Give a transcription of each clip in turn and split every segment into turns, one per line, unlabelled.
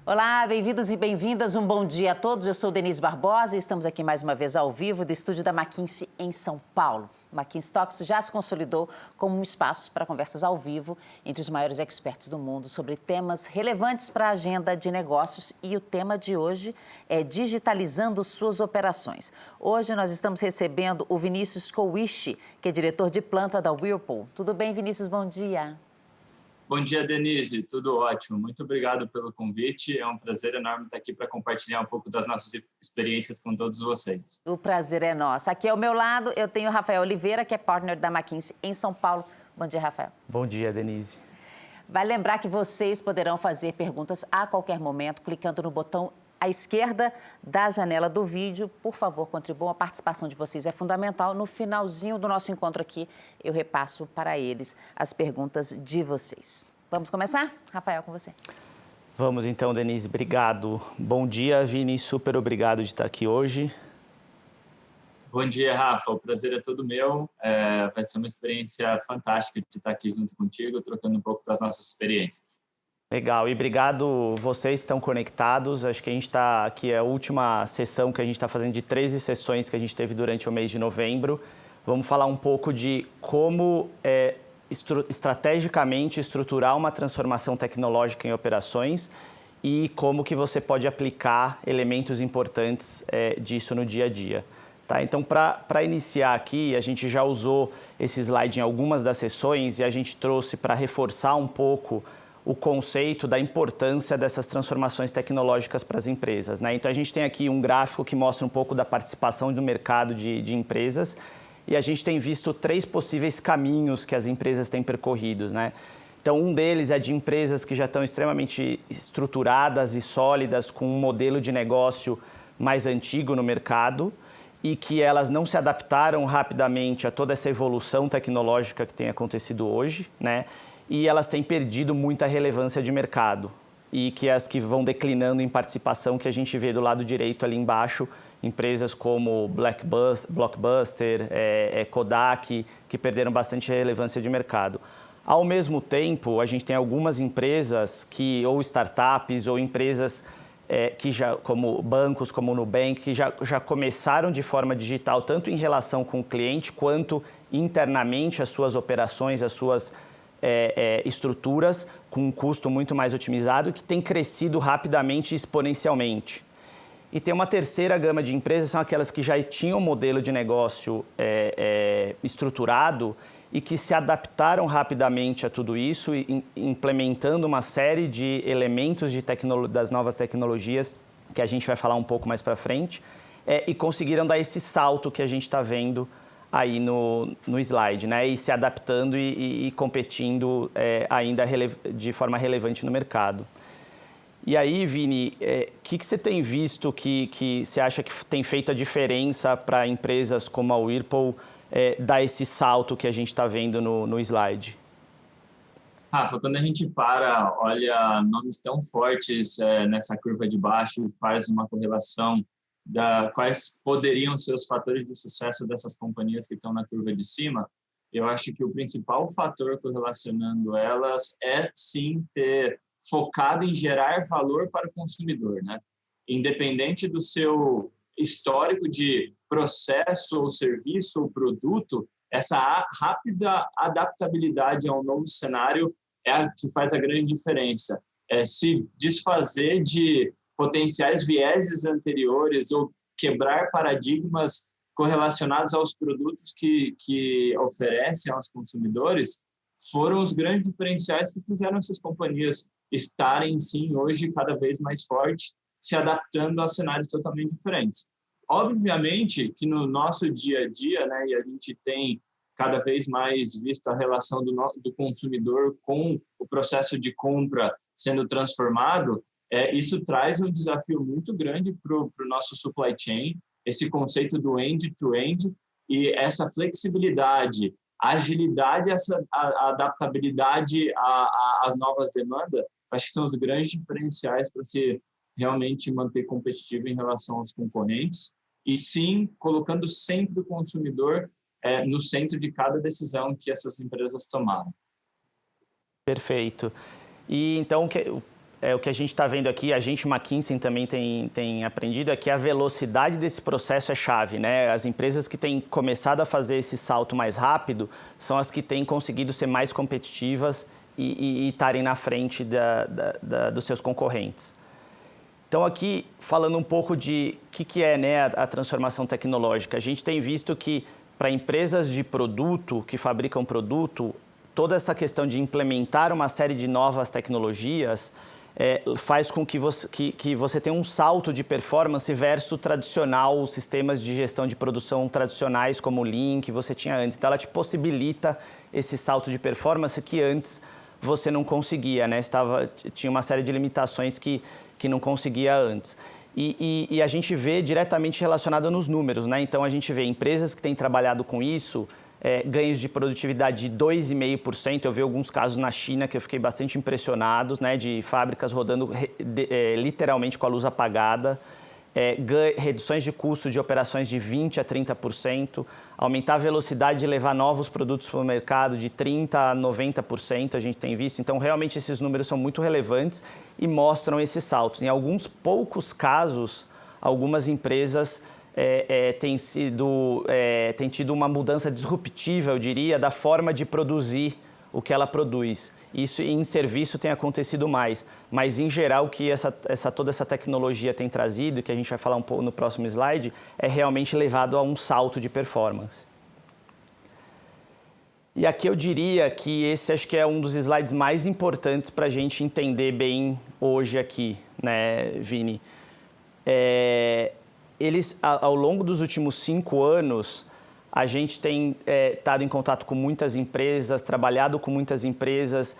Olá, bem-vindos e bem-vindas. Um bom dia a todos. Eu sou Denise Barbosa e estamos aqui mais uma vez ao vivo do estúdio da McKinsey em São Paulo. O McKinsey Talks já se consolidou como um espaço para conversas ao vivo entre os maiores experts do mundo sobre temas relevantes para a agenda de negócios, e o tema de hoje é digitalizando suas operações. Hoje nós estamos recebendo o Vinícius Cowishi, que é diretor de planta da Whirlpool. Tudo bem, Vinícius? Bom dia.
Bom dia, Denise. Tudo ótimo. Muito obrigado pelo convite. É um prazer enorme estar aqui para compartilhar um pouco das nossas experiências com todos vocês.
O prazer é nosso. Aqui ao meu lado eu tenho o Rafael Oliveira, que é partner da McKinsey em São Paulo. Bom dia, Rafael.
Bom dia, Denise.
Vai lembrar que vocês poderão fazer perguntas a qualquer momento, clicando no botão à esquerda da janela do vídeo. Por favor, contribuam. A participação de vocês é fundamental. No finalzinho do nosso encontro aqui, eu repasso para eles as perguntas de vocês. Vamos começar? Rafael, com você.
Vamos então, Denise. Obrigado. Bom dia, Vini. Super obrigado de estar aqui hoje.
Bom dia, Rafa. O prazer é todo meu. Vai ser uma experiência fantástica de estar aqui junto contigo, trocando um pouco das nossas experiências.
Legal, e obrigado vocês que estão conectados. Acho que a gente está aqui, é a última sessão que a gente está fazendo de 13 sessões que a gente teve durante o mês de novembro. Vamos falar um pouco de como estrategicamente estruturar uma transformação tecnológica em operações e como que você pode aplicar elementos importantes disso no dia a dia. Tá? Então, para iniciar aqui, a gente já usou esse slide em algumas das sessões e a gente trouxe para reforçar um pouco o conceito da importância dessas transformações tecnológicas para as empresas, né? Então, a gente tem aqui um gráfico que mostra um pouco da participação do mercado de empresas e a gente tem visto 3 possíveis caminhos que as empresas têm percorrido, né? Então, um deles é de empresas que já estão extremamente estruturadas e sólidas, com um modelo de negócio mais antigo no mercado e que elas não se adaptaram rapidamente a toda essa evolução tecnológica que tem acontecido hoje, né? E elas têm perdido muita relevância de mercado. E que as que vão declinando em participação, que a gente vê do lado direito ali embaixo, empresas como Blockbuster, Kodak, que perderam bastante relevância de mercado. Ao mesmo tempo, a gente tem algumas empresas ou startups, ou empresas que já, como bancos, como o Nubank, que já começaram de forma digital, tanto em relação com o cliente, quanto internamente as suas operações, as suas estruturas com um custo muito mais otimizado, que tem crescido rapidamente e exponencialmente. E tem uma terceira gama de empresas, são aquelas que já tinham um modelo de negócio estruturado e que se adaptaram rapidamente a tudo isso, implementando uma série de elementos das novas tecnologias, que a gente vai falar um pouco mais para frente, e conseguiram dar esse salto que a gente está vendo aí no slide, né? E se adaptando e competindo ainda de forma relevante no mercado. E aí, Vini, o que você tem visto que você acha que tem feito a diferença para empresas como a Whirlpool dar esse salto que a gente está vendo no slide?
Rafa, quando a gente olha nomes tão fortes nessa curva de baixo, faz uma correlação quais poderiam ser os fatores de sucesso dessas companhias que estão na curva de cima, eu acho que o principal fator correlacionando elas é, sim, ter focado em gerar valor para o consumidor, né? Independente do seu histórico de processo ou serviço ou produto, essa rápida adaptabilidade ao novo cenário é a que faz a grande diferença. Se desfazer de potenciais vieses anteriores ou quebrar paradigmas correlacionados aos produtos que oferecem aos consumidores foram os grandes diferenciais que fizeram essas companhias estarem, sim, hoje cada vez mais fortes, se adaptando a cenários totalmente diferentes. Obviamente que no nosso dia a dia, né, e a gente tem cada vez mais visto a relação do consumidor com o processo de compra sendo transformado, isso traz um desafio muito grande para o nosso supply chain, esse conceito do end-to-end e essa flexibilidade, agilidade, a adaptabilidade às novas demandas, acho que são os grandes diferenciais para se realmente manter competitivo em relação aos concorrentes e sim colocando sempre o consumidor no centro de cada decisão que essas empresas tomaram.
Perfeito. E então, o que a gente está vendo aqui, a gente, McKinsey, também tem aprendido, é que a velocidade desse processo é chave, né? As empresas que têm começado a fazer esse salto mais rápido são as que têm conseguido ser mais competitivas e estarem na frente dos seus concorrentes. Então, aqui, falando um pouco de o que é, né, a transformação tecnológica, a gente tem visto que para empresas de produto, que fabricam produto, toda essa questão de implementar uma série de novas tecnologias faz com que você tenha um salto de performance versus tradicional, sistemas de gestão de produção tradicionais como o Lean que você tinha antes. Então, ela te possibilita esse salto de performance que antes você não conseguia, né? Tinha uma série de limitações que não conseguia antes. E a gente vê diretamente relacionado nos números, né? Então, a gente vê empresas que têm trabalhado com isso, ganhos de produtividade de 2,5%. Eu vi alguns casos na China que eu fiquei bastante impressionado, né? De fábricas rodando literalmente com a luz apagada. Reduções de custo de operações de 20% a 30%, aumentar a velocidade de levar novos produtos para o mercado de 30% a 90%, a gente tem visto. Então, realmente, esses números são muito relevantes e mostram esses saltos. Em alguns poucos casos, algumas empresas têm tido uma mudança disruptiva, eu diria, da forma de produzir o que ela produz. Isso em serviço tem acontecido mais, mas em geral o que toda essa tecnologia tem trazido, que a gente vai falar um pouco no próximo slide, é realmente levado a um salto de performance. E aqui eu diria que esse acho que é um dos slides mais importantes para a gente entender bem hoje aqui, né, Vini? Ao longo dos últimos 5 anos, a gente tem estado em contato com muitas empresas, trabalhado com muitas empresas,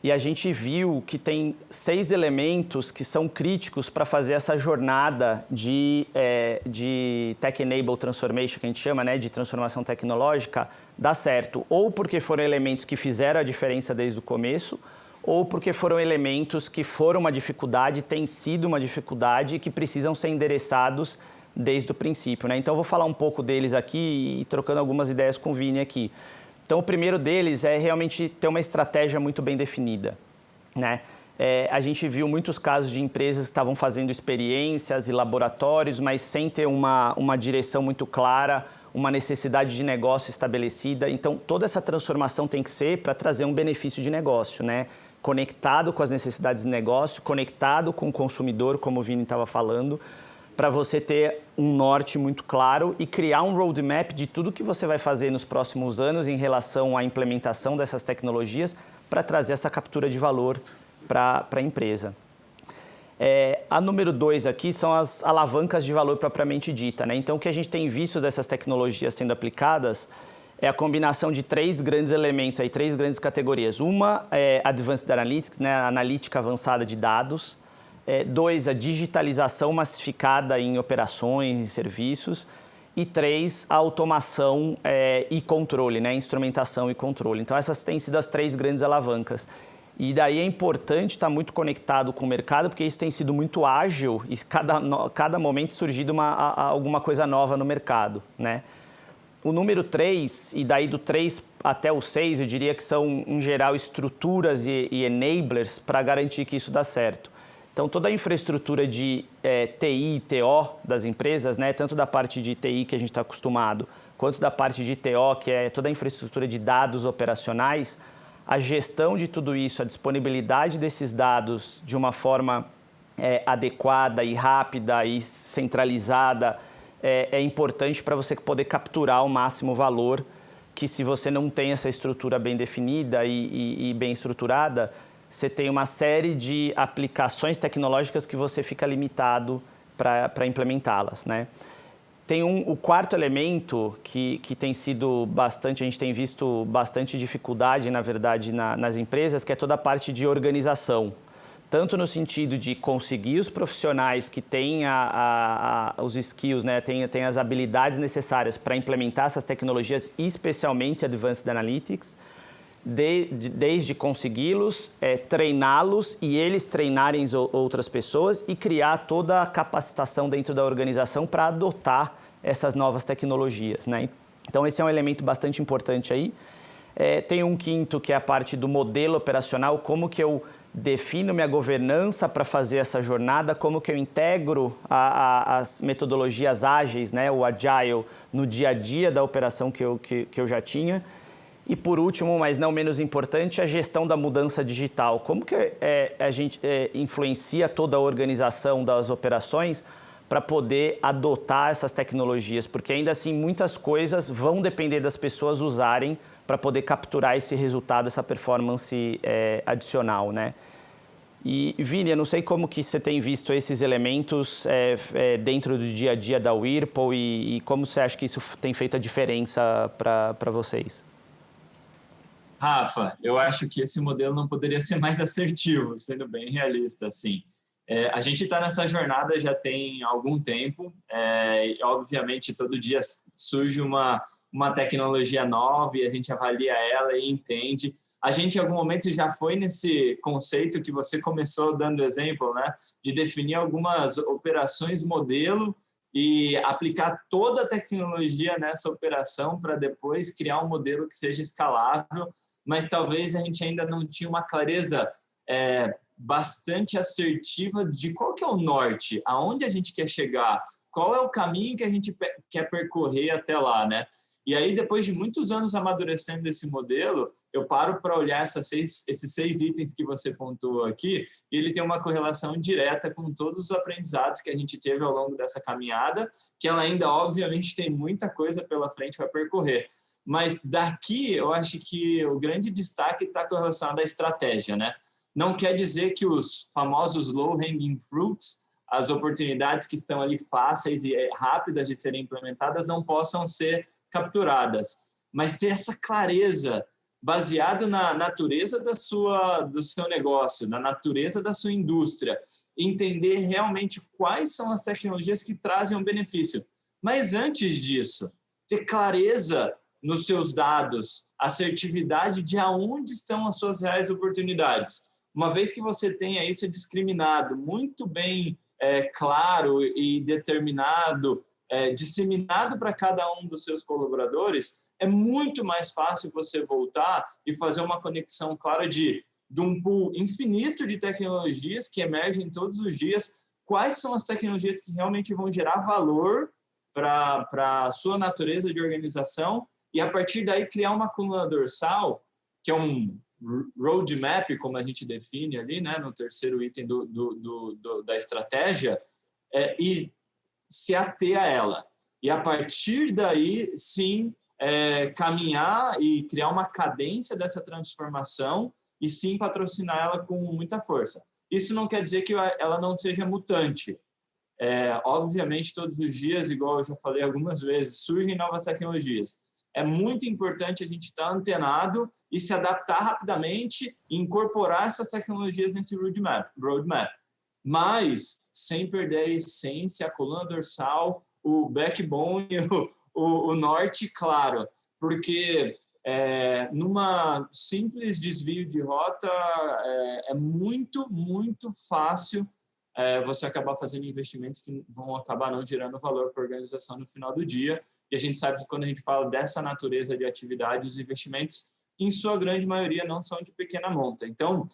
e a gente viu que tem 6 elementos que são críticos para fazer essa jornada de Tech-Enabled Transformation, que a gente chama, né, de transformação tecnológica, dar certo. Ou porque foram elementos que fizeram a diferença desde o começo, ou porque foram elementos que foram uma dificuldade, têm sido uma dificuldade e que precisam ser endereçados desde o princípio, né? Então, eu vou falar um pouco deles aqui e trocando algumas ideias com o Vini aqui. Então, o primeiro deles é realmente ter uma estratégia muito bem definida, né? A gente viu muitos casos de empresas que estavam fazendo experiências e laboratórios, mas sem ter uma direção muito clara, uma necessidade de negócio estabelecida. Então, toda essa transformação tem que ser para trazer um benefício de negócio, né? Conectado com as necessidades de negócio, conectado com o consumidor, como o Vini estava falando, para você ter um norte muito claro e criar um roadmap de tudo que você vai fazer nos próximos anos em relação à implementação dessas tecnologias para trazer essa captura de valor para a empresa. A número 2 aqui são as alavancas de valor propriamente dita, né? Então, o que a gente tem visto dessas tecnologias sendo aplicadas é a combinação de 3 grandes elementos, 3 grandes categorias. Uma é Advanced Analytics, né? A analítica avançada de dados. 2, a digitalização massificada em operações e serviços. E 3, a automação e controle, né? Instrumentação e controle. Então, essas têm sido as 3 grandes alavancas. E daí é importante estar muito conectado com o mercado, porque isso tem sido muito ágil e cada momento surgido alguma coisa nova no mercado, né? O número 3, e daí do 3 até o 6, eu diria que são, em geral, estruturas e enablers para garantir que isso dá certo. Então, toda a infraestrutura de TI e TO das empresas, né, tanto da parte de TI que a gente está acostumado, quanto da parte de TO, que é toda a infraestrutura de dados operacionais, a gestão de tudo isso, a disponibilidade desses dados de uma forma adequada e rápida e centralizada é importante para você poder capturar o máximo valor, que se você não tem essa estrutura bem definida e bem estruturada, você tem uma série de aplicações tecnológicas que você fica limitado para implementá-las, né? Tem o quarto elemento que tem sido bastante, a gente tem visto bastante dificuldade, na verdade, nas empresas, que é toda a parte de organização. Tanto no sentido de conseguir os profissionais que têm os skills, né, têm as habilidades necessárias para implementar essas tecnologias, especialmente Advanced Analytics, desde consegui-los, treiná-los e eles treinarem outras pessoas e criar toda a capacitação dentro da organização para adotar essas novas tecnologias, né? Então, esse é um elemento bastante importante aí. Tem um quinto, que é a parte do modelo operacional, como que eu defino minha governança para fazer essa jornada, como que eu integro as metodologias ágeis, né, o Agile, no dia a dia da operação que eu já tinha. E por último, mas não menos importante, a gestão da mudança digital. Como que a gente influencia toda a organização das operações para poder adotar essas tecnologias? Porque ainda assim muitas coisas vão depender das pessoas usarem para poder capturar esse resultado, essa performance adicional, né? E, Vini, eu não sei como que você tem visto esses elementos dentro do dia a dia da Whirlpool e como você acha que isso tem feito a diferença para vocês?
Rafa, eu acho que esse modelo não poderia ser mais assertivo, sendo bem realista, assim. A gente está nessa jornada já tem algum tempo, e obviamente todo dia surge uma tecnologia nova e a gente avalia ela e entende. A gente, em algum momento, já foi nesse conceito que você começou dando exemplo, né, de definir algumas operações modelo e aplicar toda a tecnologia nessa operação para depois criar um modelo que seja escalável, mas talvez a gente ainda não tinha uma clareza bastante assertiva de qual que é o norte, aonde a gente quer chegar, qual é o caminho que a gente quer percorrer até lá, né? E aí, depois de muitos anos amadurecendo esse modelo, eu paro para olhar esses 6 itens que você pontuou aqui, e ele tem uma correlação direta com todos os aprendizados que a gente teve ao longo dessa caminhada, que ela ainda, obviamente, tem muita coisa pela frente para percorrer. Mas daqui, eu acho que o grande destaque está com relação à estratégia, né? Não quer dizer que os famosos low-hanging fruits, as oportunidades que estão ali fáceis e rápidas de serem implementadas, não possam ser capturadas, mas ter essa clareza baseado na natureza do seu negócio, na natureza da sua indústria, entender realmente quais são as tecnologias que trazem um benefício. Mas antes disso, ter clareza nos seus dados, assertividade de aonde estão as suas reais oportunidades. Uma vez que você tenha isso discriminado, muito bem claro e determinado, disseminado para cada um dos seus colaboradores, é muito mais fácil você voltar e fazer uma conexão clara de um pool infinito de tecnologias que emergem todos os dias, quais são as tecnologias que realmente vão gerar valor para a sua natureza de organização e, a partir daí, criar uma coluna dorsal, que é um roadmap, como a gente define ali, né, no terceiro item da estratégia, e se ater a ela. E, a partir daí, sim, caminhar e criar uma cadência dessa transformação e, sim, patrocinar ela com muita força. Isso não quer dizer que ela não seja mutante. Obviamente, todos os dias, igual eu já falei algumas vezes, surgem novas tecnologias. É muito importante a gente estar antenado e se adaptar rapidamente e incorporar essas tecnologias nesse roadmap. Mas sem perder a essência, a coluna dorsal, o backbone, o norte, claro. Porque numa simples desvio de rota é muito, muito fácil você acabar fazendo investimentos que vão acabar não gerando valor para a organização no final do dia. E a gente sabe que quando a gente fala dessa natureza de atividade, os investimentos, em sua grande maioria, não são de pequena monta. Então,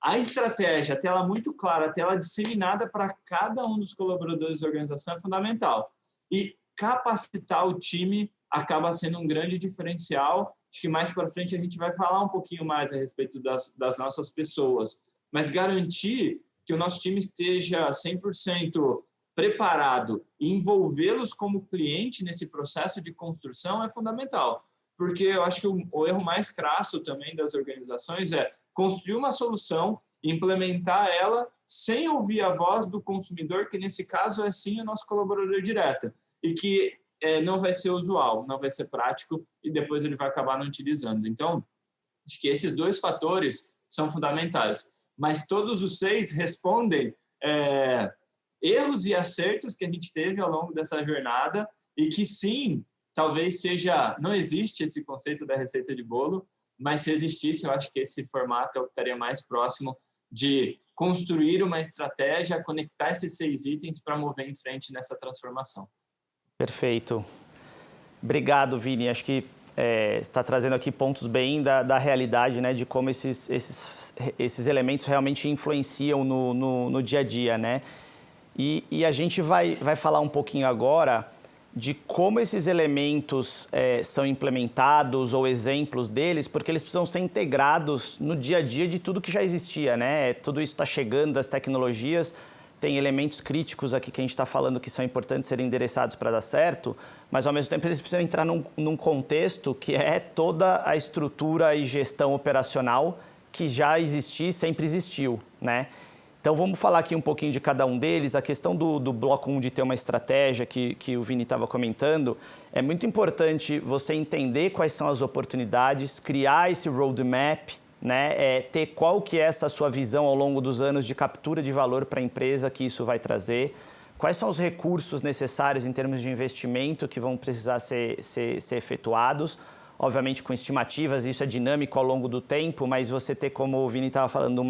a estratégia, até ela muito clara, até ela disseminada para cada um dos colaboradores da organização é fundamental. E capacitar o time acaba sendo um grande diferencial. Acho que mais para frente a gente vai falar um pouquinho mais a respeito das nossas pessoas. Mas garantir que o nosso time esteja 100% preparado e envolvê-los como cliente nesse processo de construção é fundamental. Porque eu acho que o erro mais crasso também das organizações é construir uma solução, implementar ela sem ouvir a voz do consumidor, que nesse caso é sim o nosso colaborador direto, e que não vai ser usual, não vai ser prático e depois ele vai acabar não utilizando. Então, acho que esses 2 fatores são fundamentais. Mas todos os 6 respondem erros e acertos que a gente teve ao longo dessa jornada e que sim, talvez não existe esse conceito da receita de bolo, mas se existisse, eu acho que esse formato é o que estaria mais próximo de construir uma estratégia, conectar esses 6 itens para mover em frente nessa transformação.
Perfeito. Obrigado, Vini. Acho que está trazendo aqui pontos bem da realidade, né, de como esses elementos realmente influenciam no dia a dia, né? E a gente vai falar um pouquinho agora de como esses elementos são implementados ou exemplos deles, porque eles precisam ser integrados no dia a dia de tudo que já existia, né? Tudo isso está chegando, as tecnologias, tem elementos críticos aqui que a gente está falando que são importantes serem endereçados para dar certo, mas ao mesmo tempo eles precisam entrar num contexto que é toda a estrutura e gestão operacional que já existia e sempre existiu, né? Então, vamos falar aqui um pouquinho de cada um deles. A questão do bloco 1 de ter uma estratégia que o Vini estava comentando, é muito importante você entender quais são as oportunidades, criar esse roadmap, né? Ter qual que é essa sua visão ao longo dos anos de captura de valor para a empresa que isso vai trazer, quais são os recursos necessários em termos de investimento que vão precisar ser efetuados, obviamente com estimativas, isso é dinâmico ao longo do tempo, mas você ter, como o Vini estava falando,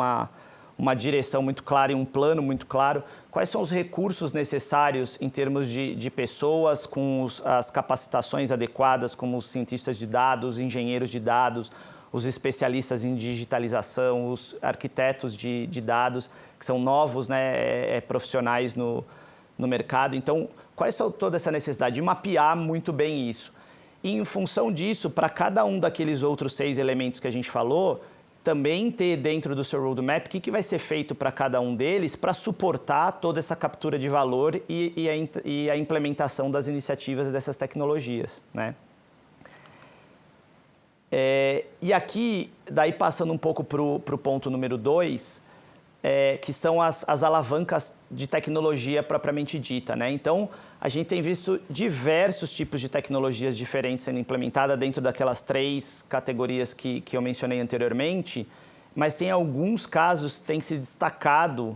uma direção muito clara e um plano muito claro. Quais são os recursos necessários em termos de pessoas com as capacitações adequadas, como os cientistas de dados, engenheiros de dados, os especialistas em digitalização, os arquitetos de dados, que são novos, né, profissionais no mercado. Então, quais são toda essa necessidade de mapear muito bem isso? E, em função disso, para cada um daqueles outros 6 elementos que a gente falou, também ter dentro do seu roadmap o que vai ser feito para cada um deles para suportar toda essa captura de valor e a implementação das iniciativas e dessas tecnologias, né? E aqui, daí passando um pouco para o ponto número 2, que são as alavancas de tecnologia propriamente dita, né? Então, a gente tem visto diversos tipos de tecnologias diferentes sendo implementadas dentro daquelas 3 categorias que eu mencionei anteriormente, mas tem alguns casos que têm se destacado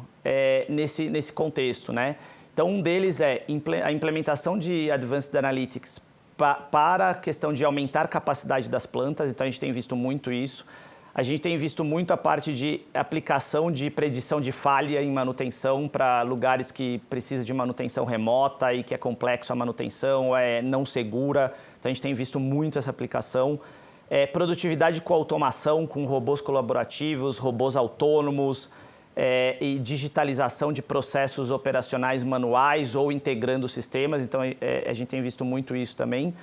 nesse contexto, né? Então, um deles é a implementação de Advanced Analytics para a questão de aumentar a capacidade das plantas, então a gente tem visto muito isso. A gente tem visto muito a parte de aplicação de predição de falha em manutenção para lugares que precisam de manutenção remota e que é complexo a manutenção, é não segura. Então, a gente tem visto muito essa aplicação. Produtividade com automação, com robôs colaborativos, robôs autônomos e digitalização de processos operacionais manuais ou integrando sistemas. Então, a gente tem visto muito isso também.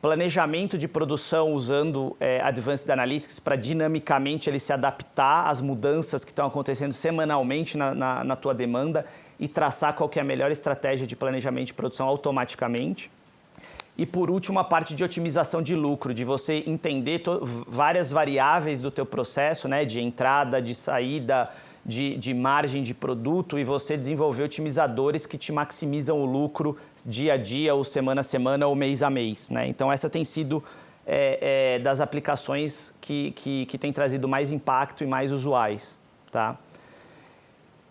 Planejamento de produção usando Advanced Analytics para dinamicamente ele se adaptar às mudanças que estão acontecendo semanalmente na tua demanda e traçar qual que é a melhor estratégia de planejamento de produção automaticamente. E, por último, a parte de otimização de lucro, de você entender várias variáveis do teu processo, né, de entrada, de saída, de margem de produto, e você desenvolver otimizadores que te maximizam o lucro dia a dia, ou semana a semana, ou mês a mês, né? Então, essa tem sido das aplicações que tem trazido mais impacto e mais usuais, tá?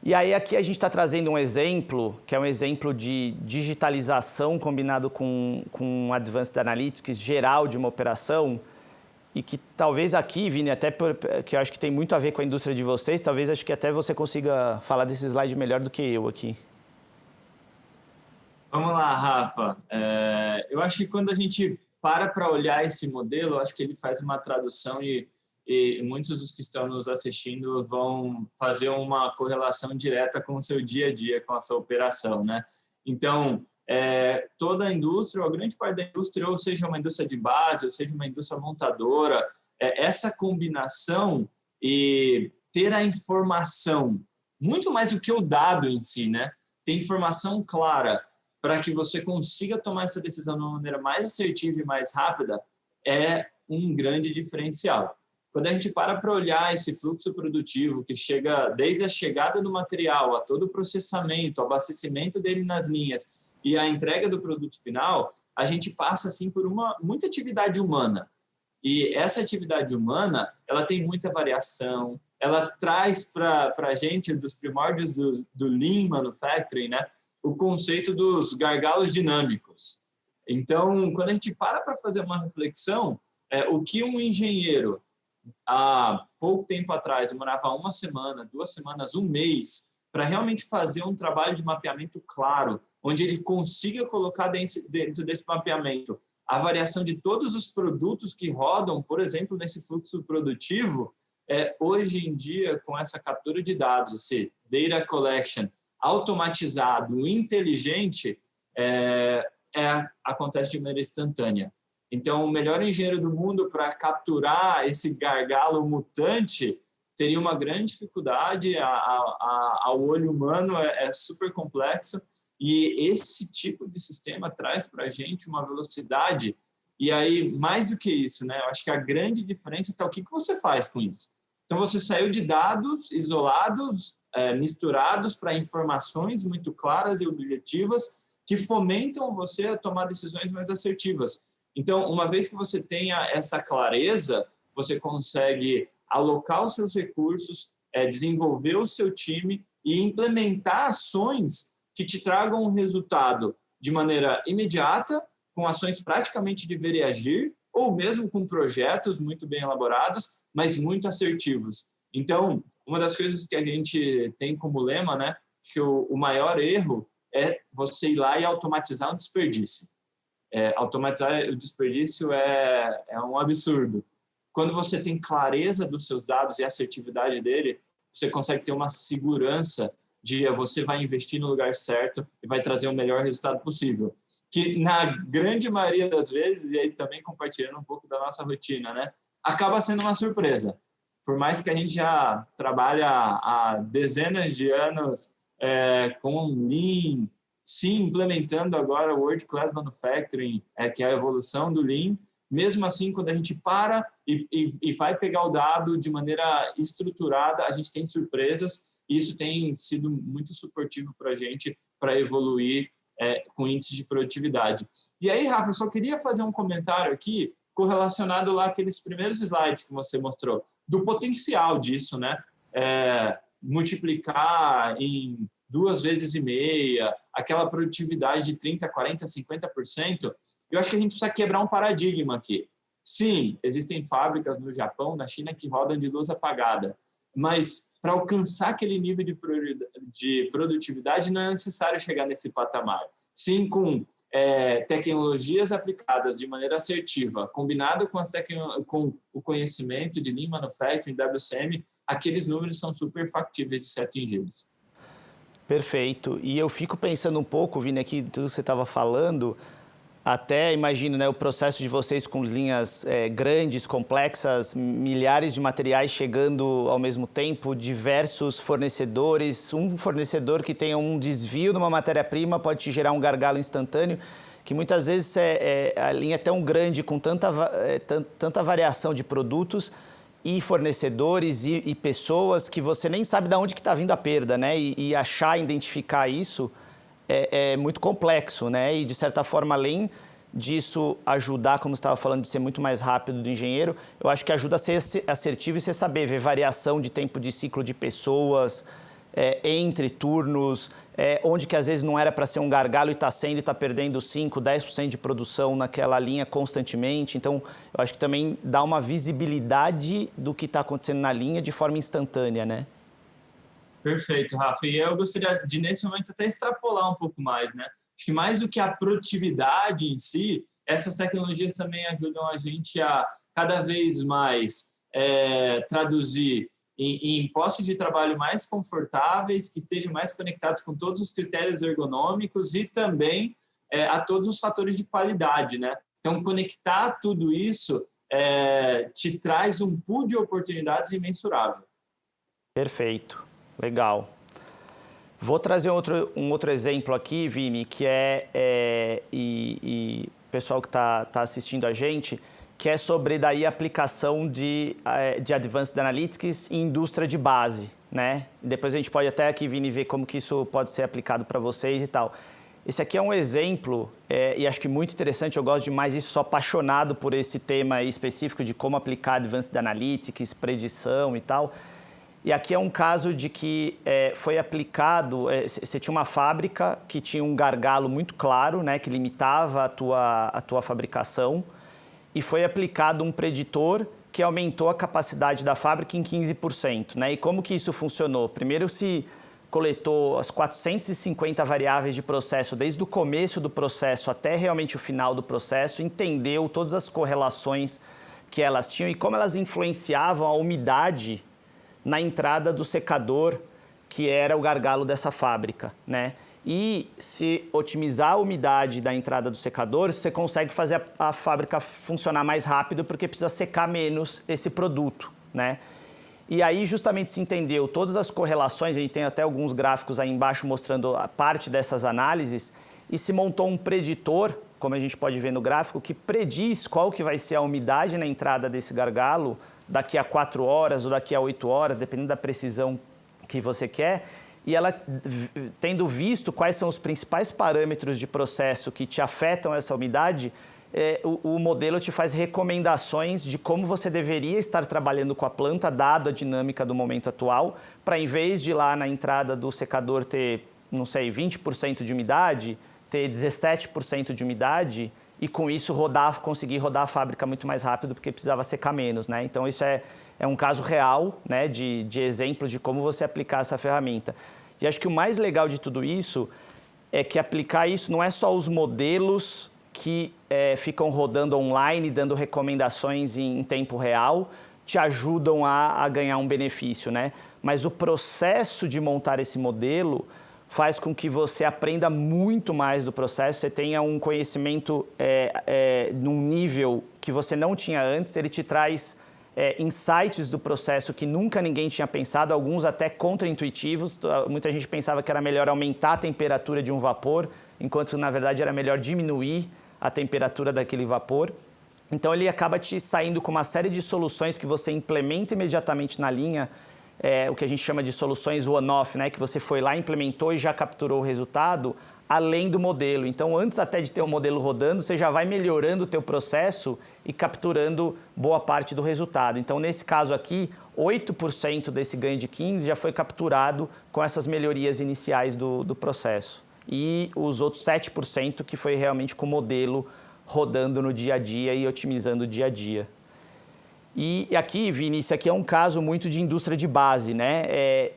E aí, aqui a gente está trazendo um exemplo, que é um exemplo de digitalização combinado com Advanced Analytics geral de uma operação, e que talvez aqui, Vini, até que eu acho que tem muito a ver com a indústria de vocês, talvez acho que até você consiga falar desse slide melhor do que eu aqui.
Vamos lá, Rafa. Eu acho que quando a gente para olhar esse modelo, eu acho que ele faz uma tradução e muitos dos que estão nos assistindo vão fazer uma correlação direta com o seu dia a dia, com a sua operação, né? Então, toda a indústria, ou a grande parte da indústria, ou seja uma indústria de base, ou seja uma indústria montadora, essa combinação e ter a informação, muito mais do que o dado em si, né? Ter informação clara para que você consiga tomar essa decisão de uma maneira mais assertiva e mais rápida é um grande diferencial. Quando a gente para olhar esse fluxo produtivo que chega desde a chegada do material, a todo o processamento, o abastecimento dele nas linhas e a entrega do produto final, a gente passa assim por muita atividade humana. E essa atividade humana, ela tem muita variação, ela traz para a gente, dos primórdios do Lean Manufacturing, né, o conceito dos gargalos dinâmicos. Então, quando a gente para fazer uma reflexão, o que um engenheiro, há pouco tempo atrás, demorava 1 semana, 2 semanas, 1 mês, para realmente fazer um trabalho de mapeamento claro, onde ele consiga colocar dentro desse mapeamento a variação de todos os produtos que rodam, por exemplo, nesse fluxo produtivo, hoje em dia, com essa captura de dados, esse data collection automatizado, inteligente, acontece de maneira instantânea. Então, o melhor engenheiro do mundo para capturar esse gargalo mutante teria uma grande dificuldade, ao olho humano é super complexo, e esse tipo de sistema traz para a gente uma velocidade, e aí, mais do que isso, né? Eu acho que a grande diferença está o que você faz com isso. Então, você saiu de dados isolados, misturados para informações muito claras e objetivas que fomentam você a tomar decisões mais assertivas. Então, uma vez que você tenha essa clareza, você consegue alocar os seus recursos, desenvolver o seu time e implementar ações que te tragam um resultado de maneira imediata, com ações praticamente de ver e agir, ou mesmo com projetos muito bem elaborados, mas muito assertivos. Então, uma das coisas que a gente tem como lema, né, que o maior erro é você ir lá e automatizar um desperdício. Automatizar o desperdício é um absurdo. Quando você tem clareza dos seus dados e assertividade dele, você consegue ter uma segurança de você vai investir no lugar certo e vai trazer o melhor resultado possível. Que na grande maioria das vezes, e aí também compartilhando um pouco da nossa rotina, né, acaba sendo uma surpresa. Por mais que a gente já trabalha há dezenas de anos com Lean, sim, implementando agora o World Class Manufacturing, que é a evolução do Lean, mesmo assim, quando a gente para e vai pegar o dado de maneira estruturada, a gente tem surpresas, e isso tem sido muito suportivo para a gente para evoluir com índices de produtividade. E aí, Rafa, eu só queria fazer um comentário aqui correlacionado lá àqueles primeiros slides que você mostrou, do potencial disso, né? Multiplicar em 2,5 vezes, aquela produtividade de 30%, 40%, 50%, eu acho que a gente precisa quebrar um paradigma aqui. Sim, existem fábricas no Japão, na China, que rodam de luz apagada, mas para alcançar aquele nível de produtividade não é necessário chegar nesse patamar. Sim, com tecnologias aplicadas de maneira assertiva, combinado com o conhecimento de Lean Manufacturing, WCM, aqueles números são super factíveis de ser atingidos.
Perfeito. E eu fico pensando um pouco, Vini, aqui tudo que você estava falando, até imagino, né, o processo de vocês com linhas grandes, complexas, milhares de materiais chegando ao mesmo tempo, diversos fornecedores, um fornecedor que tenha um desvio numa matéria-prima pode te gerar um gargalo instantâneo, que muitas vezes a linha é tão grande, com tanta variação de produtos e fornecedores e pessoas que você nem sabe de onde que está vindo a perda, né? E achar, identificar isso é muito complexo, né? E, de certa forma, além disso ajudar, como você estava falando, de ser muito mais rápido do engenheiro, eu acho que ajuda a ser assertivo e você saber ver variação de tempo de ciclo de pessoas, entre turnos, onde que às vezes não era para ser um gargalo e está sendo e está perdendo 5%, 10% de produção naquela linha constantemente. Então, eu acho que também dá uma visibilidade do que está acontecendo na linha de forma instantânea, né?
Perfeito, Rafa. E eu gostaria de, nesse momento, até extrapolar um pouco mais, né? Acho que mais do que a produtividade em si, essas tecnologias também ajudam a gente a cada vez mais traduzir em postos de trabalho mais confortáveis, que estejam mais conectados com todos os critérios ergonômicos e também a todos os fatores de qualidade, né? Então, conectar tudo isso te traz um pool de oportunidades imensurável. Perfeito.
Legal. Vou trazer um outro exemplo aqui, Vini, que e o pessoal que está assistindo a gente, que é sobre daí a aplicação de Advanced Analytics em indústria de base, né? Depois a gente pode até aqui, Vini, ver como que isso pode ser aplicado para vocês e tal. Esse aqui é um exemplo, e acho que muito interessante, eu gosto demais disso, sou apaixonado por esse tema específico de como aplicar Advanced Analytics, predição e tal. E aqui é um caso de que foi aplicado, você tinha uma fábrica que tinha um gargalo muito claro, né, que limitava a tua fabricação, e foi aplicado um preditor que aumentou a capacidade da fábrica em 15%. Né? E como que isso funcionou? Primeiro se coletou as 450 variáveis de processo, desde o começo do processo até realmente o final do processo, entendeu todas as correlações que elas tinham e como elas influenciavam a umidade na entrada do secador, que era o gargalo dessa fábrica, né? E se otimizar a umidade da entrada do secador, você consegue fazer a fábrica funcionar mais rápido porque precisa secar menos esse produto, né? E aí justamente se entendeu todas as correlações, a gente tem até alguns gráficos aí embaixo mostrando a parte dessas análises, e se montou um preditor, como a gente pode ver no gráfico, que prediz qual que vai ser a umidade na entrada desse gargalo daqui a 4 horas ou daqui a 8 horas, dependendo da precisão que você quer. E ela, tendo visto quais são os principais parâmetros de processo que te afetam essa umidade, o modelo te faz recomendações de como você deveria estar trabalhando com a planta, dado a dinâmica do momento atual, para em vez de lá na entrada do secador ter, não sei, 20% de umidade, ter 17% de umidade e com isso conseguir rodar a fábrica muito mais rápido porque precisava secar menos, né? Então isso é um caso real, né, de exemplo de como você aplicar essa ferramenta. E acho que o mais legal de tudo isso é que aplicar isso não é só os modelos que ficam rodando online, dando recomendações em tempo real, te ajudam a ganhar um benefício, né? Mas o processo de montar esse modelo faz com que você aprenda muito mais do processo, você tenha um conhecimento num nível que você não tinha antes, ele te traz insights do processo que nunca ninguém tinha pensado, alguns até contraintuitivos. Muita gente pensava que era melhor aumentar a temperatura de um vapor, enquanto na verdade era melhor diminuir a temperatura daquele vapor. Então ele acaba te saindo com uma série de soluções que você implementa imediatamente na linha, o que a gente chama de soluções one-off, né? Que você foi lá, implementou e já capturou o resultado, além do modelo. Então, antes até de ter o modelo rodando, você já vai melhorando o teu processo e capturando boa parte do resultado. Então, nesse caso aqui, 8% desse ganho de 15% já foi capturado com essas melhorias iniciais do processo. E os outros 7% que foi realmente com o modelo rodando no dia a dia e otimizando o dia a dia. E aqui, Vini, isso aqui é um caso muito de indústria de base, né?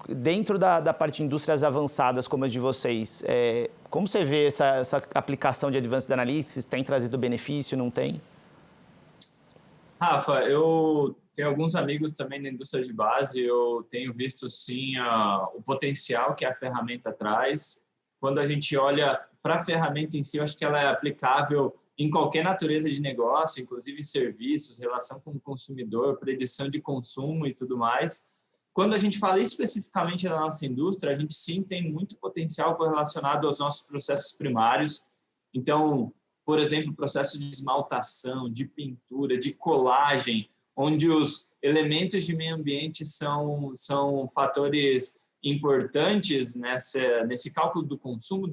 Dentro da parte de indústrias avançadas como as de vocês, como você vê essa aplicação de Advanced Analytics? Tem trazido benefício, não tem?
Rafa, eu tenho alguns amigos também na indústria de base, eu tenho visto sim o potencial que a ferramenta traz. Quando a gente olha para a ferramenta em si, eu acho que ela é aplicável em qualquer natureza de negócio, inclusive serviços, relação com o consumidor, predição de consumo e tudo mais. Quando a gente fala especificamente da nossa indústria, a gente sim tem muito potencial correlacionado aos nossos processos primários. Então, por exemplo, processo de esmaltação, de pintura, de colagem, onde os elementos de meio ambiente são fatores importantes nesse cálculo do consumo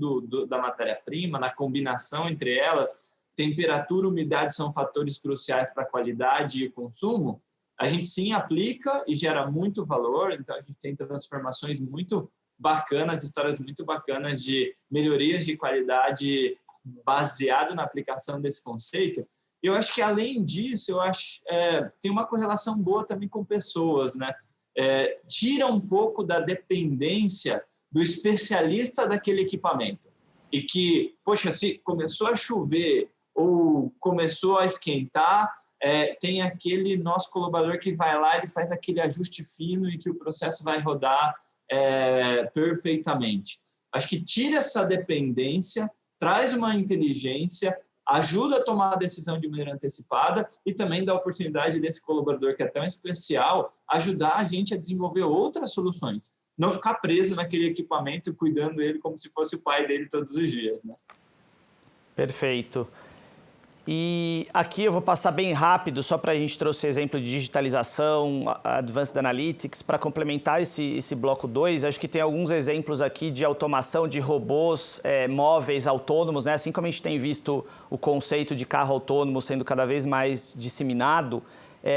da matéria-prima, na combinação entre elas. Temperatura e umidade são fatores cruciais para a qualidade e consumo. A gente sim aplica e gera muito valor, então a gente tem transformações muito bacanas, histórias muito bacanas de melhorias de qualidade baseado na aplicação desse conceito. Eu acho que, além disso, tem uma correlação boa também com pessoas, né? Tira um pouco da dependência do especialista daquele equipamento. E que, poxa, se começou a chover ou começou a esquentar, tem aquele nosso colaborador que vai lá, ele faz aquele ajuste fino e que o processo vai rodar perfeitamente. Acho que tira essa dependência, traz uma inteligência, ajuda a tomar a decisão de maneira antecipada e também dá a oportunidade desse colaborador que é tão especial ajudar a gente a desenvolver outras soluções. Não ficar preso naquele equipamento, cuidando dele como se fosse o pai dele todos os dias, né?
Perfeito. E aqui eu vou passar bem rápido, só para a gente trouxe exemplo de digitalização, Advanced Analytics, para complementar esse bloco 2. Acho que tem alguns exemplos aqui de automação de robôs móveis autônomos, né? Assim como a gente tem visto o conceito de carro autônomo sendo cada vez mais disseminado,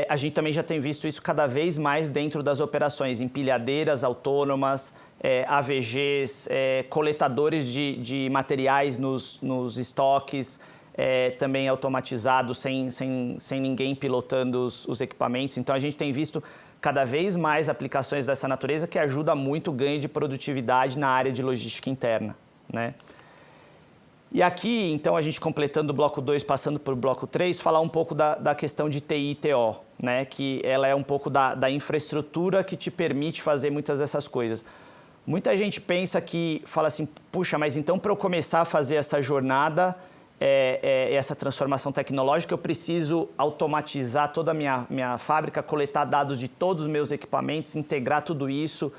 a gente também já tem visto isso cada vez mais dentro das operações, empilhadeiras autônomas, AVGs, coletadores de materiais nos estoques, também automatizado, sem ninguém pilotando os equipamentos. Então, a gente tem visto cada vez mais aplicações dessa natureza que ajuda muito o ganho de produtividade na área de logística interna, né? E aqui, então, a gente completando o bloco 2, passando para o bloco 3, falar um pouco da questão de TI e TO, né? Que ela é um pouco da infraestrutura que te permite fazer muitas dessas coisas. Muita gente pensa que, fala assim, puxa, mas então para eu começar a fazer essa jornada, essa transformação tecnológica, eu preciso automatizar toda a minha fábrica, coletar dados de todos os meus equipamentos, integrar tudo isso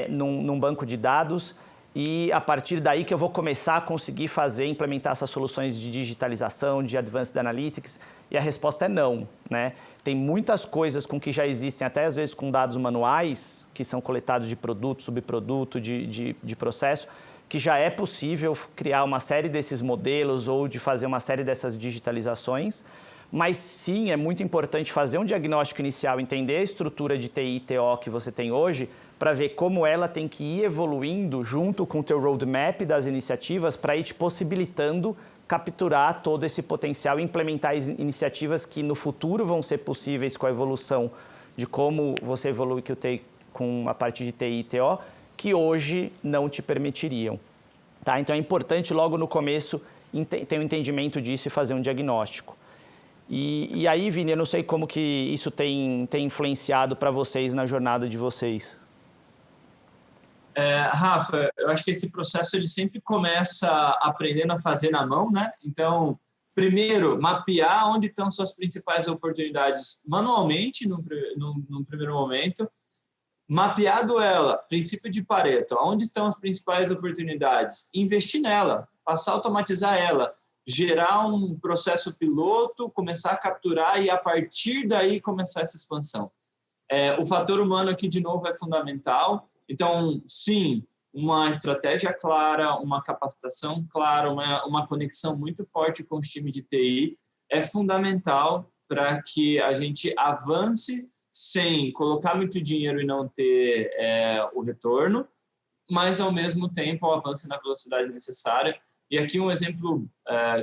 num banco de dados e a partir daí que eu vou começar a conseguir implementar essas soluções de digitalização, de Advanced Analytics, e a resposta é não, né? Tem muitas coisas com que já existem, até às vezes com dados manuais, que são coletados de produto, subproduto, de processo, que já é possível criar uma série desses modelos ou de fazer uma série dessas digitalizações, mas sim, é muito importante fazer um diagnóstico inicial, entender a estrutura de TI e TO que você tem hoje, para ver como ela tem que ir evoluindo junto com o teu roadmap das iniciativas para ir te possibilitando capturar todo esse potencial e implementar iniciativas que no futuro vão ser possíveis com a evolução de como você evolui com a parte de TI e TO, que hoje não te permitiriam. Tá? Então é importante logo no começo ter um entendimento disso e fazer um diagnóstico. E aí, Vini, eu não sei como que isso tem influenciado para vocês na jornada de vocês.
Rafa, eu acho que esse processo ele sempre começa aprendendo a fazer na mão, né? Então, primeiro, mapear onde estão suas principais oportunidades manualmente, num primeiro momento. Mapeado ela, princípio de Pareto, onde estão as principais oportunidades? Investir nela, passar a automatizar ela, gerar um processo piloto, começar a capturar e, a partir daí, começar essa expansão. O fator humano aqui, de novo, é fundamental. Então, sim, uma estratégia clara, uma capacitação clara, uma conexão muito forte com os times de TI é fundamental para que a gente avance sem colocar muito dinheiro e não ter o retorno, mas, ao mesmo tempo, avance na velocidade necessária. E aqui um exemplo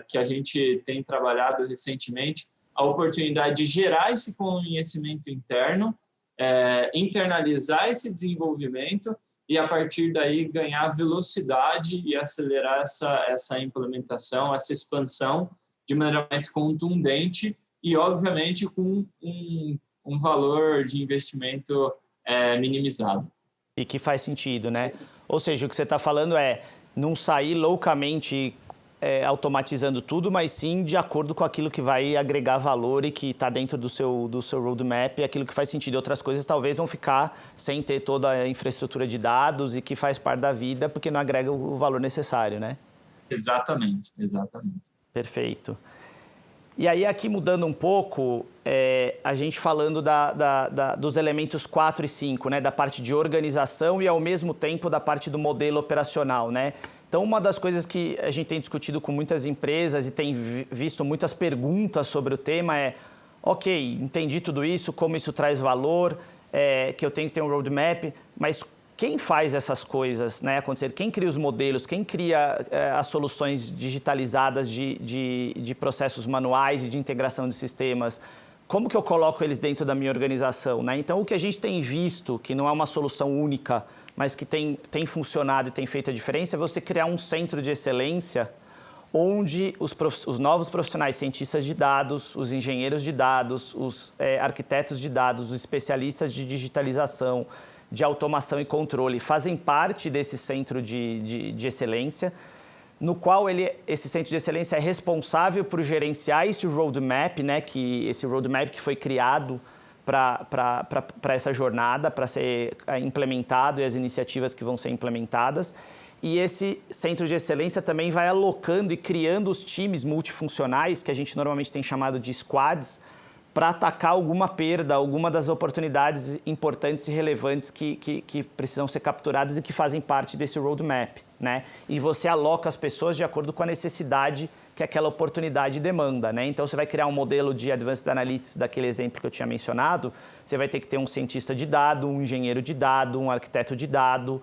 que a gente tem trabalhado recentemente, a oportunidade de gerar esse conhecimento interno, internalizar esse desenvolvimento e, a partir daí, ganhar velocidade e acelerar essa implementação, essa expansão de maneira mais contundente e, obviamente, com um valor de investimento minimizado.
E que faz sentido, né? Ou seja, o que você está falando é não sair loucamente automatizando tudo, mas sim de acordo com aquilo que vai agregar valor e que está dentro do seu roadmap, aquilo que faz sentido. Outras coisas talvez vão ficar sem ter toda a infraestrutura de dados e que faz parte da vida porque não agrega o valor necessário, né?
Exatamente.
Perfeito. E aí, aqui mudando um pouco, a gente falando dos elementos 4 e 5, né? Da parte de organização e, ao mesmo tempo, da parte do modelo operacional, né? Então, uma das coisas que a gente tem discutido com muitas empresas e tem visto muitas perguntas sobre o tema é: ok, entendi tudo isso, como isso traz valor, que eu tenho que ter um roadmap, mas quem faz essas coisas, né, acontecer? Quem cria os modelos? Quem cria as soluções digitalizadas de processos manuais e de integração de sistemas? Como que eu coloco eles dentro da minha organização, né? Então, o que a gente tem visto, que não é uma solução única, mas que tem funcionado e tem feito a diferença, é você criar um centro de excelência onde os novos profissionais, cientistas de dados, os engenheiros de dados, os arquitetos de dados, os especialistas de digitalização, de automação e controle, fazem parte desse centro de excelência, no qual esse centro de excelência é responsável por gerenciar esse roadmap, né, esse roadmap que foi criado para essa jornada, para ser implementado e as iniciativas que vão ser implementadas. E esse centro de excelência também vai alocando e criando os times multifuncionais, que a gente normalmente tem chamado de squads, para atacar alguma perda, alguma das oportunidades importantes e relevantes que precisam ser capturadas e que fazem parte desse roadmap, né? E você aloca as pessoas de acordo com a necessidade que aquela oportunidade demanda, né? Então, você vai criar um modelo de Advanced Analytics, daquele exemplo que eu tinha mencionado, você vai ter que ter um cientista de dado, um engenheiro de dado, um arquiteto de dado,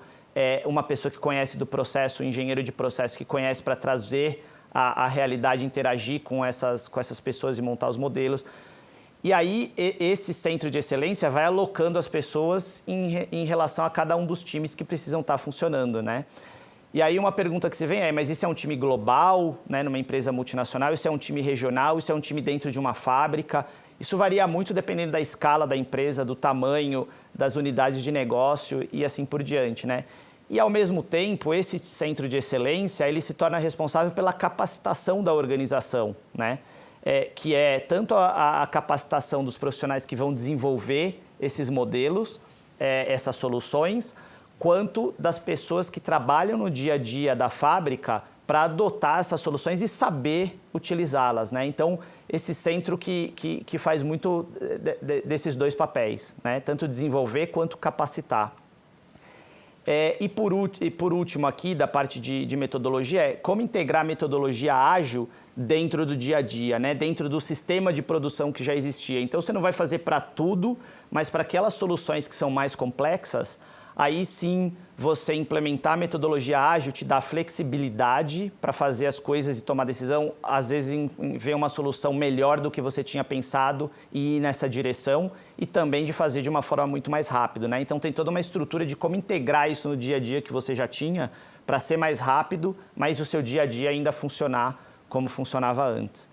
uma pessoa que conhece do processo, um engenheiro de processo que conhece para trazer a realidade, interagir com essas pessoas e montar os modelos. E aí, esse centro de excelência vai alocando as pessoas em relação a cada um dos times que precisam estar funcionando, né? E aí, uma pergunta que se vem é, mas isso é um time global, né, numa empresa multinacional? Isso é um time regional? Isso é um time dentro de uma fábrica? Isso varia muito dependendo da escala da empresa, do tamanho, das unidades de negócio e assim por diante, né? E, ao mesmo tempo, esse centro de excelência, ele se torna responsável pela capacitação da organização, né? Que é tanto a capacitação dos profissionais que vão desenvolver esses modelos, essas soluções, quanto das pessoas que trabalham no dia a dia da fábrica para adotar essas soluções e saber utilizá-las, né? Então, esse centro que faz muito desses dois papéis, né? Tanto desenvolver quanto capacitar. E por último aqui, da parte de metodologia, como integrar a metodologia ágil dentro do dia a dia, né? Dentro do sistema de produção que já existia. Então, você não vai fazer para tudo, mas para aquelas soluções que são mais complexas, aí sim você implementar a metodologia ágil te dá flexibilidade para fazer as coisas e tomar decisão, às vezes ver uma solução melhor do que você tinha pensado e ir nessa direção, e também de fazer de uma forma muito mais rápida, né? Então tem toda uma estrutura de como integrar isso no dia a dia que você já tinha para ser mais rápido, mas o seu dia a dia ainda funcionar como funcionava antes.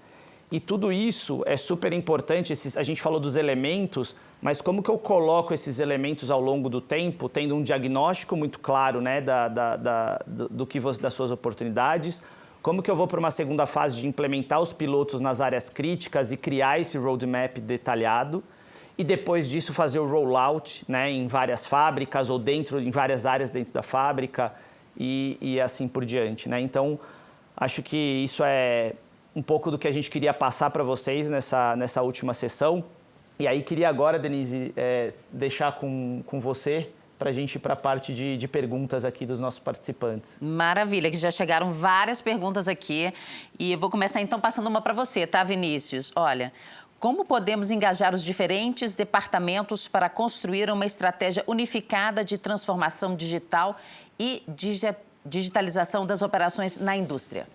E tudo isso é super importante, a gente falou dos elementos, mas como que eu coloco esses elementos ao longo do tempo, tendo um diagnóstico muito claro, né, das suas oportunidades, como que eu vou para uma segunda fase de implementar os pilotos nas áreas críticas e criar esse roadmap detalhado, e depois disso fazer o rollout, né, em várias fábricas ou em várias áreas dentro da fábrica e assim por diante, né? Então, acho que isso é um pouco do que a gente queria passar para vocês nessa última sessão. E aí queria agora, Denise, deixar com você para a gente ir para a parte de perguntas aqui dos nossos participantes.
Maravilha, que já chegaram várias perguntas aqui. E eu vou começar então passando uma para você, tá, Vinícius? Olha, como podemos engajar os diferentes departamentos para construir uma estratégia unificada de transformação digital e digitalização das operações na indústria?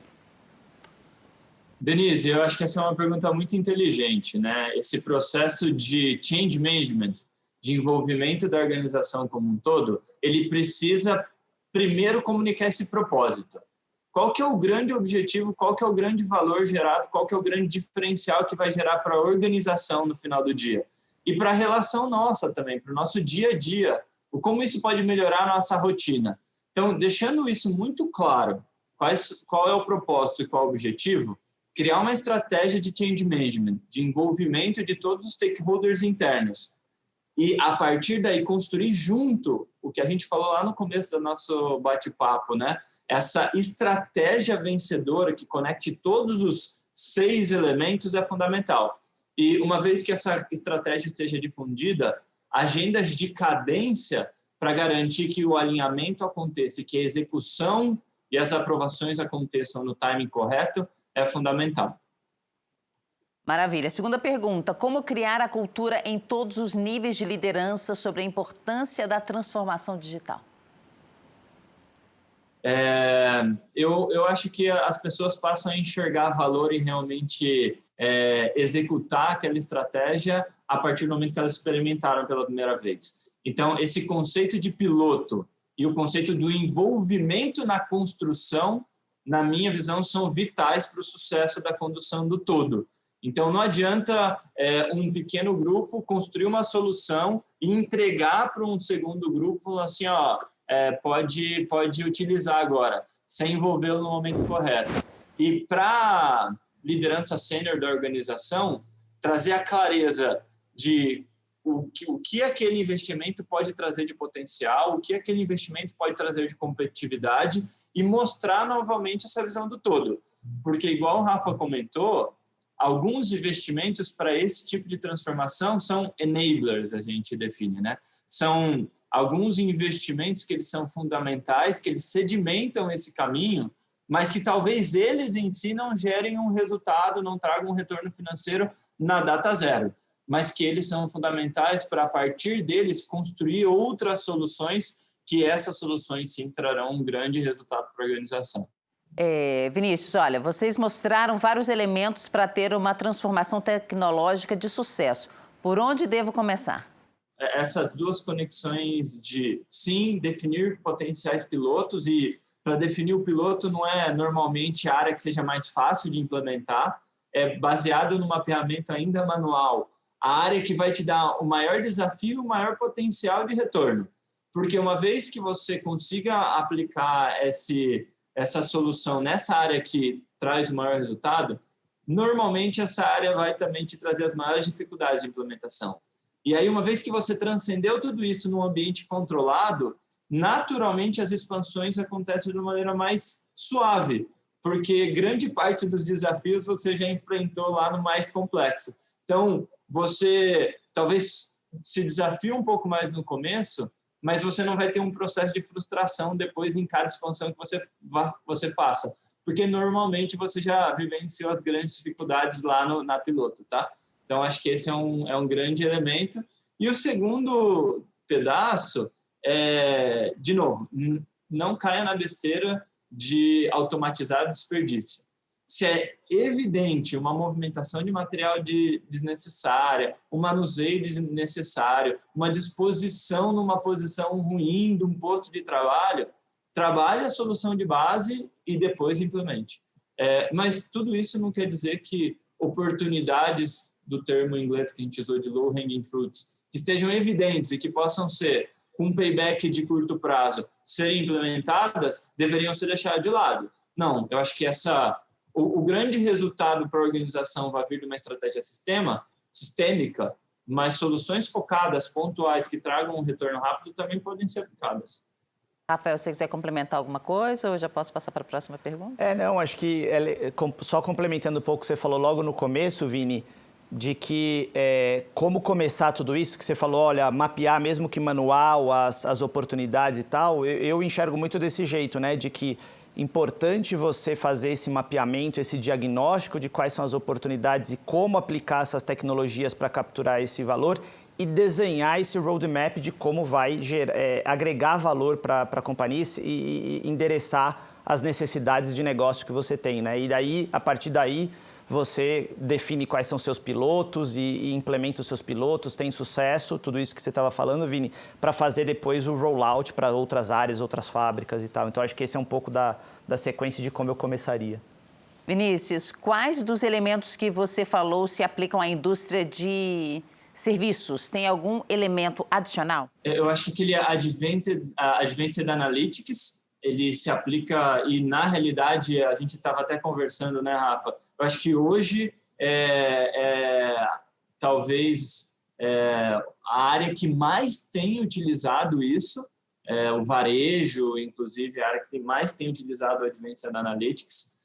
Denise, eu acho que essa é uma pergunta muito inteligente, né? Esse processo de change management, de envolvimento da organização como um todo, ele precisa primeiro comunicar esse propósito. Qual que é o grande objetivo, qual que é o grande valor gerado, qual que é o grande diferencial que vai gerar para a organização no final do dia? E para a relação nossa também, para o nosso dia a dia, como isso pode melhorar a nossa rotina. Então, deixando isso muito claro, qual é o propósito e qual é o objetivo, criar uma estratégia de change management, de envolvimento de todos os stakeholders internos. E, a partir daí, construir junto o que a gente falou lá no começo do nosso bate-papo, né? Essa estratégia vencedora que conecte todos os 6 elementos é fundamental. E, uma vez que essa estratégia esteja difundida, agendas de cadência para garantir que o alinhamento aconteça, que a execução e as aprovações aconteçam no timing correto, é fundamental.
Maravilha. Segunda pergunta, como criar a cultura em todos os níveis de liderança sobre a importância da transformação digital?
Eu acho que as pessoas passam a enxergar valor em realmente executar aquela estratégia a partir do momento que elas experimentaram pela primeira vez. Então, esse conceito de piloto e o conceito do envolvimento na construção, na minha visão, são vitais para o sucesso da condução do todo. Então, não adianta um pequeno grupo construir uma solução e entregar para um segundo grupo, falando assim, pode utilizar agora, sem envolvê-lo no momento correto. E para a liderança sênior da organização, trazer a clareza de o que aquele investimento pode trazer de potencial, o que aquele investimento pode trazer de competitividade e mostrar novamente essa visão do todo. Porque, igual o Rafa comentou, alguns investimentos para esse tipo de transformação são enablers, a gente define, né? São alguns investimentos que eles são fundamentais, que eles sedimentam esse caminho, mas que talvez eles em si não gerem um resultado, não tragam um retorno financeiro na data zero, mas que eles são fundamentais para, a partir deles, construir outras soluções, que essas soluções sim trarão um grande resultado para a organização.
Vinícius, olha, vocês mostraram vários elementos para ter uma transformação tecnológica de sucesso. Por onde devo começar?
Essas duas conexões de, sim, definir potenciais pilotos, e para definir o piloto não é normalmente a área que seja mais fácil de implementar, é baseado no mapeamento ainda manual, a área que vai te dar o maior desafio, o maior potencial de retorno. Porque uma vez que você consiga aplicar essa solução nessa área que traz o maior resultado, normalmente essa área vai também te trazer as maiores dificuldades de implementação. E aí, uma vez que você transcendeu tudo isso num ambiente controlado, naturalmente as expansões acontecem de uma maneira mais suave, porque grande parte dos desafios você já enfrentou lá no mais complexo. Então, você talvez se desafie um pouco mais no começo, mas você não vai ter um processo de frustração depois em cada expansão que você faça, porque normalmente você já vivenciou as grandes dificuldades lá na piloto, tá? Então, acho que esse é um grande elemento. E o segundo pedaço é, de novo, não caia na besteira de automatizar o desperdício. Se é evidente uma movimentação de material desnecessária, um manuseio desnecessário, uma disposição numa posição ruim de um posto de trabalho, trabalhe a solução de base e depois implemente. Mas tudo isso não quer dizer que oportunidades, do termo em inglês que a gente usou de low hanging fruits, que estejam evidentes e que possam ser, com um payback de curto prazo, serem implementadas, deveriam ser deixadas de lado. Não, eu acho que o grande resultado para a organização vai vir de uma estratégia sistêmica, mas soluções focadas, pontuais, que tragam um retorno rápido também podem ser aplicadas.
Rafael, se você quiser complementar alguma coisa, ou eu já posso passar para a próxima pergunta?
Não, acho que só complementando um pouco o que você falou logo no começo, Vini, de que como começar tudo isso, que você falou, olha, mapear mesmo que manual as oportunidades e tal, eu enxergo muito desse jeito, né, de que importante você fazer esse mapeamento, esse diagnóstico de quais são as oportunidades e como aplicar essas tecnologias para capturar esse valor e desenhar esse roadmap de como vai agregar valor para a companhia e endereçar as necessidades de negócio que você tem, né? E daí, a partir daí, você define quais são seus pilotos e implementa os seus pilotos, tem sucesso, tudo isso que você estava falando, Vini, para fazer depois o rollout para outras áreas, outras fábricas e tal. Então, acho que esse é um pouco da sequência de como eu começaria.
Vinícius, quais dos elementos que você falou se aplicam à indústria de serviços? Tem algum elemento adicional?
Eu acho que aquele Advanced Analytics, ele se aplica, e na realidade a gente estava até conversando, né, Rafa? Eu acho que hoje talvez a área que mais tem utilizado isso, o varejo, inclusive, a área que mais tem utilizado o Advanced Analytics.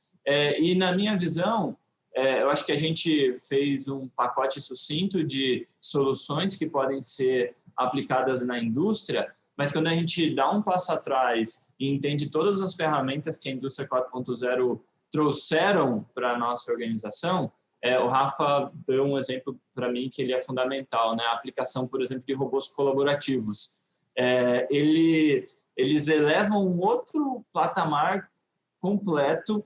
E na minha visão, eu acho que a gente fez um pacote sucinto de soluções que podem ser aplicadas na indústria, mas quando a gente dá um passo atrás e entende todas as ferramentas que a indústria 4.0 trouxeram para a nossa organização, o Rafa deu um exemplo para mim que ele é fundamental, né? A aplicação, por exemplo, de robôs colaborativos. Eles elevam um outro patamar completo,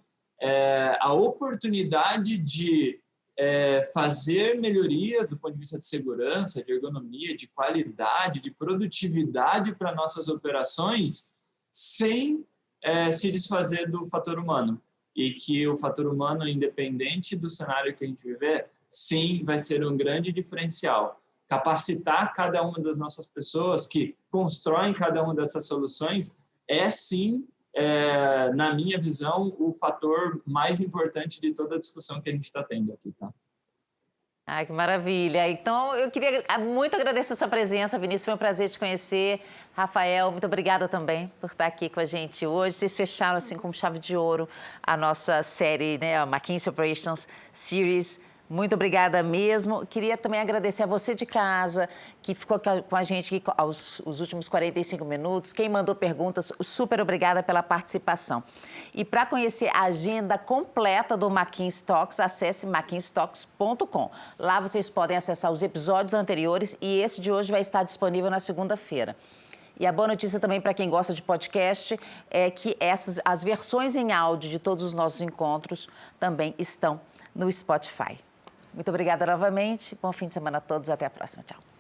a oportunidade de fazer melhorias do ponto de vista de segurança, de ergonomia, de qualidade, de produtividade para nossas operações, sem se desfazer do fator humano. E que o fator humano, independente do cenário que a gente viver, sim, vai ser um grande diferencial. Capacitar cada uma das nossas pessoas que constroem cada uma dessas soluções sim, na minha visão, o fator mais importante de toda a discussão que a gente está tendo aqui, tá?
Ai, que maravilha. Então, eu queria muito agradecer a sua presença, Vinícius. Foi um prazer te conhecer. Rafael, muito obrigada também por estar aqui com a gente hoje. Vocês fecharam, assim, com chave de ouro a nossa série, né, a McKinsey Operations Series. Muito obrigada mesmo. Queria também agradecer a você de casa, que ficou com a gente aqui os últimos 45 minutos. Quem mandou perguntas, super obrigada pela participação. E para conhecer a agenda completa do McKinsey Talks, acesse mckinseytalks.com. Lá vocês podem acessar os episódios anteriores e esse de hoje vai estar disponível na segunda-feira. E a boa notícia também para quem gosta de podcast é que as versões em áudio de todos os nossos encontros também estão no Spotify. Muito obrigada novamente. Bom fim de semana a todos. Até a próxima. Tchau.